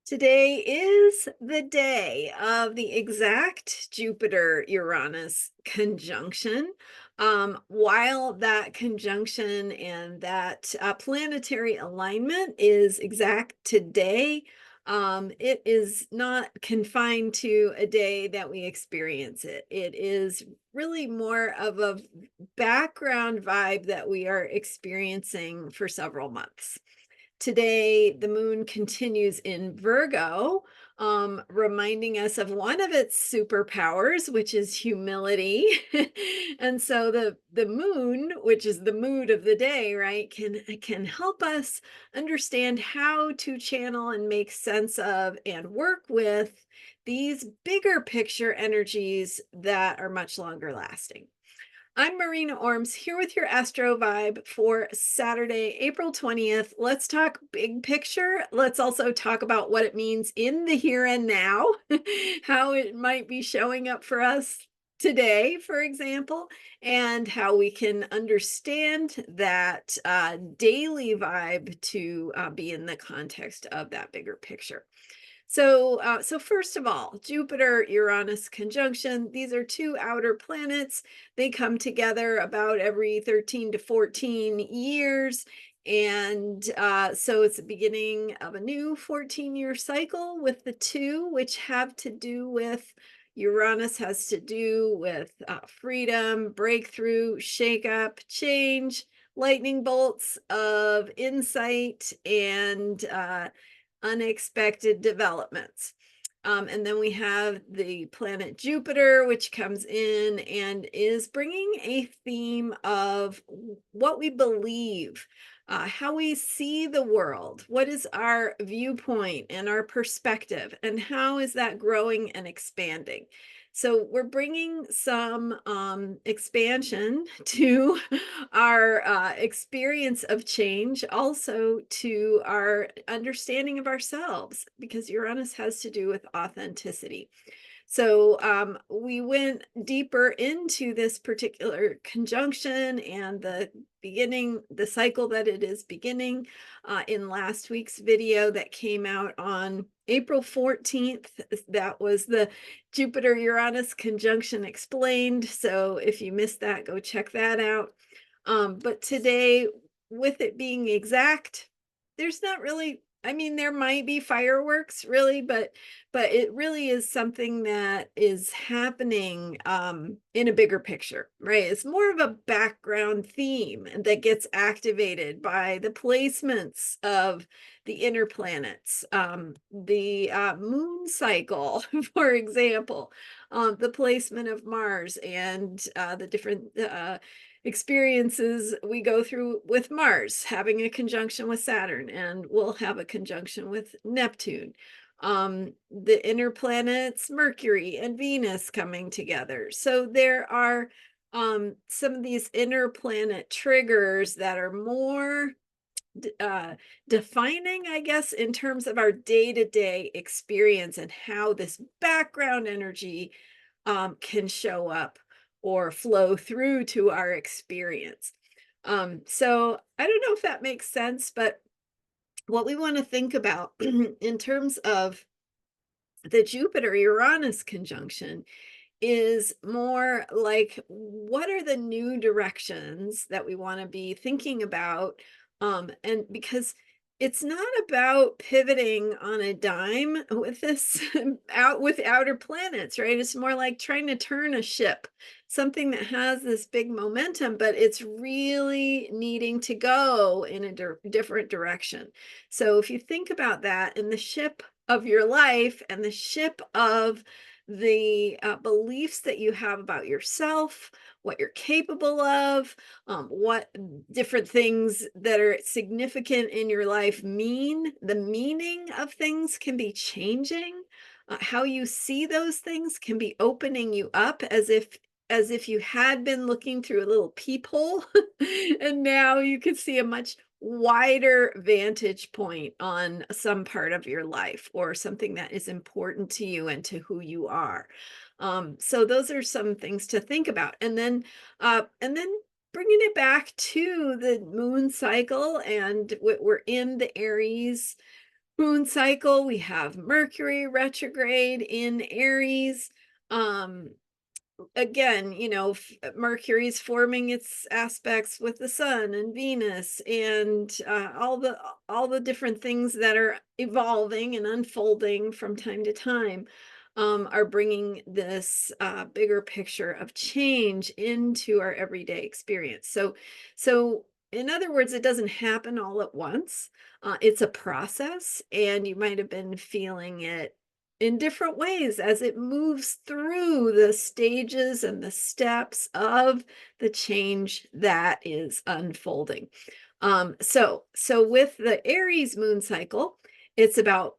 Today is the day of the exact Jupiter-Uranus conjunction. While that conjunction and that planetary alignment is exact today, it is not confined to a day that we experience it. It is really more of a background vibe that we are experiencing for several months. Today, the moon continues in Virgo, reminding us of one of its superpowers, which is humility. And so the moon, which is the mood of the day, right, can help us understand how to channel and make sense of and work with these bigger picture energies that are much longer lasting. I'm Marina Orms here with your Astro Vibe for Saturday, April 20th. Let's talk big picture. Let's also talk about what it means in the here and now, how it might be showing up for us today, for example, and how we can understand that daily vibe to be in the context of that bigger picture. So first of all, Jupiter-Uranus conjunction. These are two outer planets. They come together about every 13 to 14 years. And so it's the beginning of a new 14-year cycle with the two, which have to do with Uranus has to do with freedom, breakthrough, shakeup, change, lightning bolts of insight, and unexpected developments. And then we have the planet Jupiter, which comes in and is bringing a theme of what we believe, how we see the world, what is our viewpoint and our perspective, and how is that growing and expanding. So we're bringing some expansion to our experience of change, also to our understanding of ourselves, because Uranus has to do with authenticity. So we went deeper into this particular conjunction and the cycle that it is beginning in last week's video that came out on April 14th. That was the Jupiter-Uranus conjunction explained. So if you missed that, go check that out. But today, with it being exact, there's not really, I mean, there might be fireworks really, but it really is something that is happening in a bigger picture, right? It's more of a background theme that gets activated by the placements of the inner planets, the moon cycle, for example, the placement of Mars and the different experiences we go through with Mars having a conjunction with Saturn, and we'll have a conjunction with Neptune. The inner planets, Mercury and Venus coming together. So there are some of these inner planet triggers that are more defining, I guess, in terms of our day-to-day experience and how this background energy can show up or flow through to our experience. So I don't know if that makes sense, but what we want to think about in terms of the Jupiter Uranus conjunction is more like, what are the new directions that we want to be thinking about? And because it's not about pivoting on a dime with this out with outer planets, right? It's more like trying to turn a ship, something that has this big momentum, but it's really needing to go in a different direction. So if you think about that, in the ship of your life and the ship of the beliefs that you have about yourself, what you're capable of, what different things that are significant in your life mean. The meaning of things can be changing. How you see those things can be opening you up as if you had been looking through a little peephole and now you could see a much wider vantage point on some part of your life or something that is important to you and to who you are. So those are some things to think about. And then bringing it back to the moon cycle, and we're in the Aries moon cycle, we have Mercury retrograde in Aries. Um, Again, Mercury's forming its aspects with the sun and Venus and all the different things that are evolving and unfolding from time to time, are bringing this bigger picture of change into our everyday experience. So in other words, it doesn't happen all at once. It's a process, and you might have been feeling it in different ways as it moves through the stages and the steps of the change that is unfolding. So with the Aries moon cycle, it's about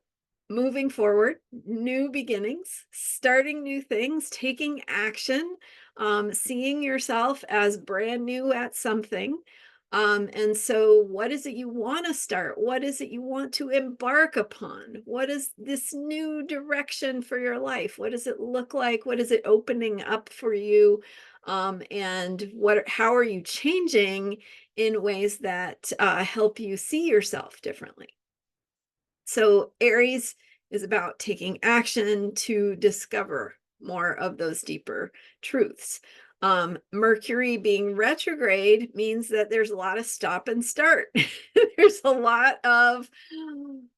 moving forward, new beginnings, starting new things, taking action, seeing yourself as brand new at something. And so, what is it you want to start? What is it you want to embark upon? What is this new direction for your life? What does it look like? What is it opening up for you? And how are you changing in ways that help you see yourself differently? So Aries is about taking action to discover more of those deeper truths. Mercury being retrograde means that there's a lot of stop and start. There's a lot of,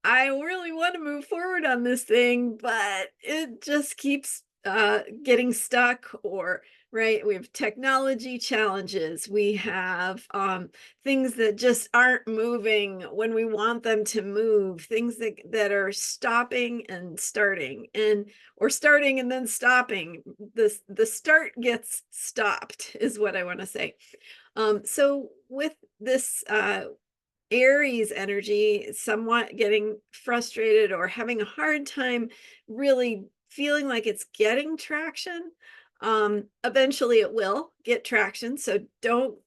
I really want to move forward on this thing, but it just keeps getting stuck, or right. We have technology challenges. We have things that just aren't moving when we want them to move, things that are stopping and starting, and or starting and then stopping. The start gets stopped is what I want to say. So with this Aries energy, somewhat getting frustrated or having a hard time really feeling like it's getting traction. Eventually it will get traction. So don't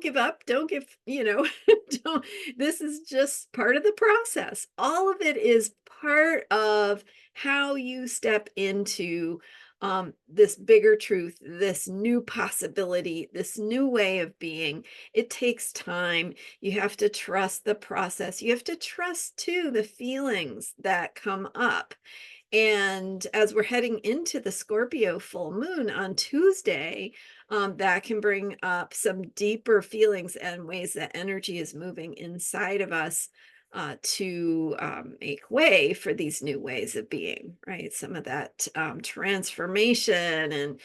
give up. Don't give, don't, this is just part of the process. All of it is part of how you step into this bigger truth, this new possibility, this new way of being. It takes time. You have to trust the process. You have to trust too the feelings that come up. And as we're heading into the Scorpio full moon on Tuesday, that can bring up some deeper feelings and ways that energy is moving inside of us to make way for these new ways of being, right? Some of that transformation and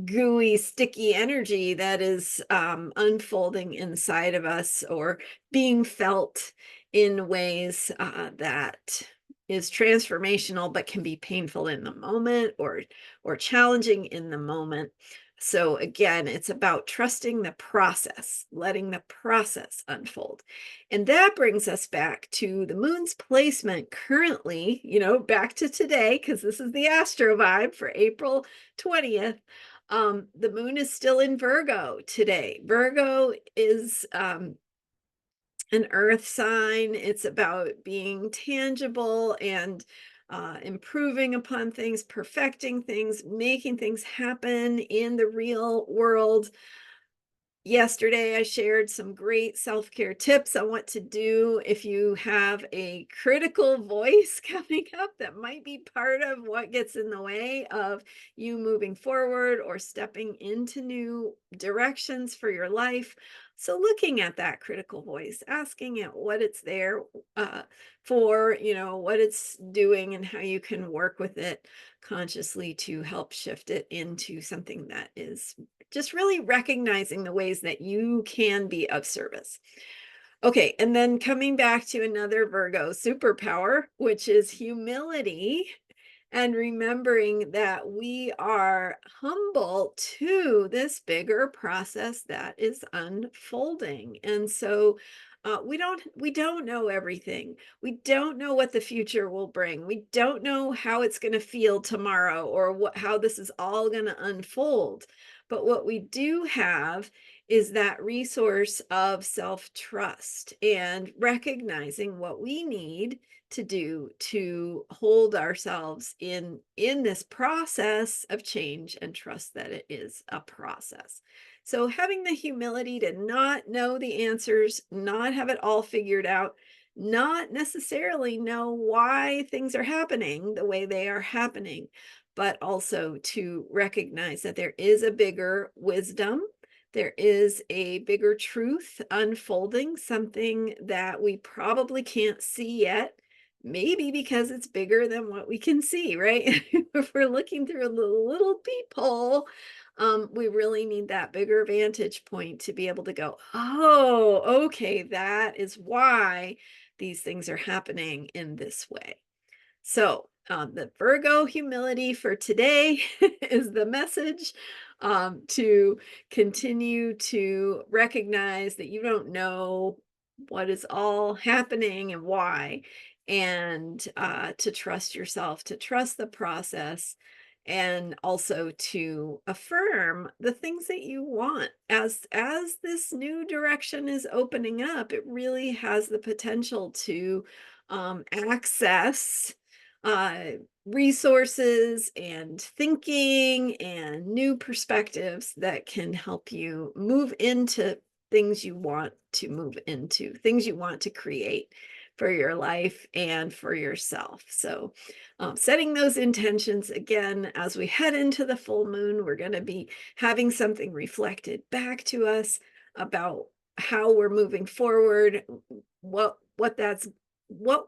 gooey, sticky energy that is unfolding inside of us or being felt in ways that is transformational but can be painful in the moment or challenging in the moment. So again, it's about trusting the process, letting the process unfold. And that brings us back to the moon's placement currently, back to today, because this is the Astro vibe for April 20th. The moon is still in Virgo today. Virgo is an earth sign. It's about being tangible and improving upon things, perfecting things, making things happen in the real world. Yesterday, I shared some great self-care tips on what to do if you have a critical voice coming up that might be part of what gets in the way of you moving forward or stepping into new directions for your life. So looking at that critical voice, asking it what it's there for, what it's doing and how you can work with it consciously to help shift it into something that is just really recognizing the ways that you can be of service. Okay, and then coming back to another Virgo superpower, which is humility, and remembering that we are humble to this bigger process that is unfolding. And so we don't know everything. We don't know what the future will bring. We don't know how it's going to feel tomorrow or how this is all going to unfold. But what we do have is that resource of self-trust and recognizing what we need to do to hold ourselves in this process of change and trust that it is a process. So having the humility to not know the answers, not have it all figured out, not necessarily know why things are happening the way they are happening, but also to recognize that there is a bigger wisdom. There is a bigger truth unfolding, something that we probably can't see yet, maybe because it's bigger than what we can see, right? If we're looking through a little peephole, we really need that bigger vantage point to be able to go, oh, okay, that is why these things are happening in this way. So, the Virgo humility for today is the message, to continue to recognize that you don't know what is all happening and why, and to trust yourself, to trust the process, and also to affirm the things that you want. As this new direction is opening up, it really has the potential to access uh, resources and thinking and new perspectives that can help you move into things you want to move into, things you want to create for your life and for yourself. So, setting those intentions again as we head into the full moon, we're going to be having something reflected back to us about how we're moving forward, what that's what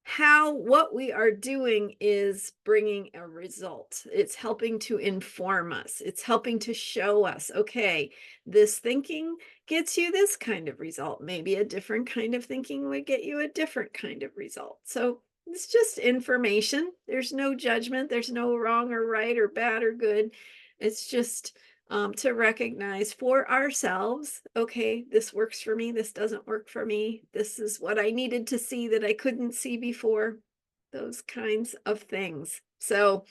how what we are doing is bringing a result. It's helping to inform us. It's helping to show us, okay, this thinking gets you this kind of result. Maybe a different kind of thinking would get you a different kind of result. So it's just information. There's no judgment. There's no wrong or right or bad or good. It's just to recognize for ourselves, okay, this works for me, this doesn't work for me, this is what I needed to see that I couldn't see before, those kinds of things. So,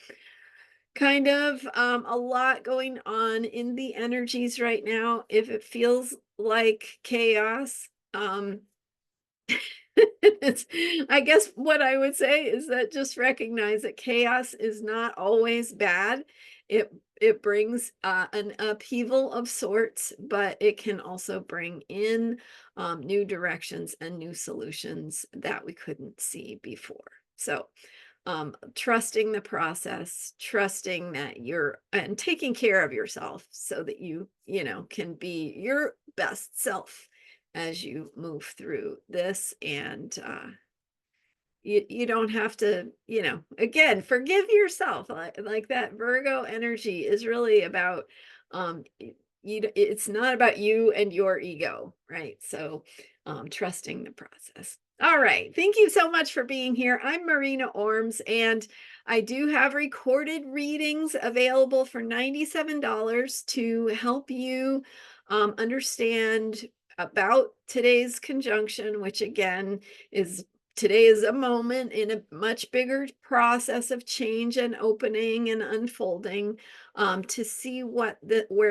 kind of a lot going on in the energies right now. If it feels like chaos, it's, I guess what I would say is that just recognize that chaos is not always bad. It brings an upheaval of sorts, but it can also bring in new directions and new solutions that we couldn't see before. So, trusting the process, trusting that you're and taking care of yourself so that you know, can be your best self as you move through this. And you don't have to, you know, again, forgive yourself. Like that Virgo energy is really about it's not about you and your ego, right? So trusting the process. All right. Thank you so much for being here. I'm Marina Orms, and I do have recorded readings available for $97 to help you understand about today's conjunction, which again is today is a moment in a much bigger process of change and opening and unfolding, to see where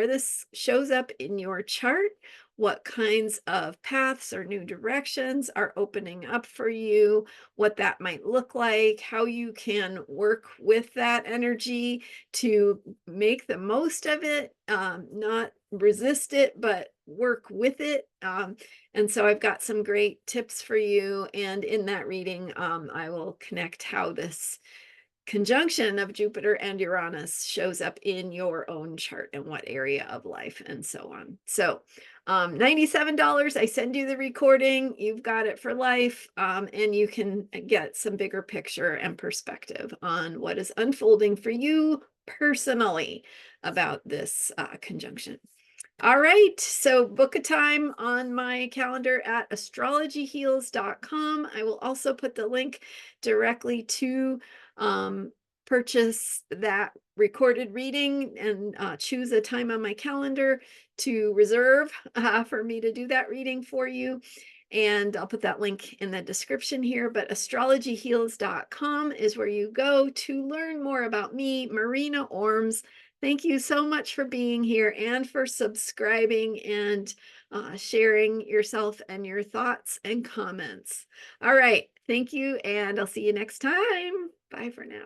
this shows up in your chart, what kinds of paths or new directions are opening up for you, what that might look like, how you can work with that energy to make the most of it, not resist it, but work with it. And so I've got some great tips for you. And in that reading, I will connect how this conjunction of Jupiter and Uranus shows up in your own chart and what area of life and so on. So $97, I send you the recording, you've got it for life, and you can get some bigger picture and perspective on what is unfolding for you personally about this conjunction. All right, so book a time on my calendar at astrologyheals.com. I will also put the link directly to purchase that recorded reading and choose a time on my calendar to reserve for me to do that reading for you. And I'll put that link in the description here, but astrologyheals.com is where you go to learn more about me, Marina Orms. Thank you so much for being here and for subscribing and sharing yourself and your thoughts and comments. All right. Thank you. And I'll see you next time. Bye for now.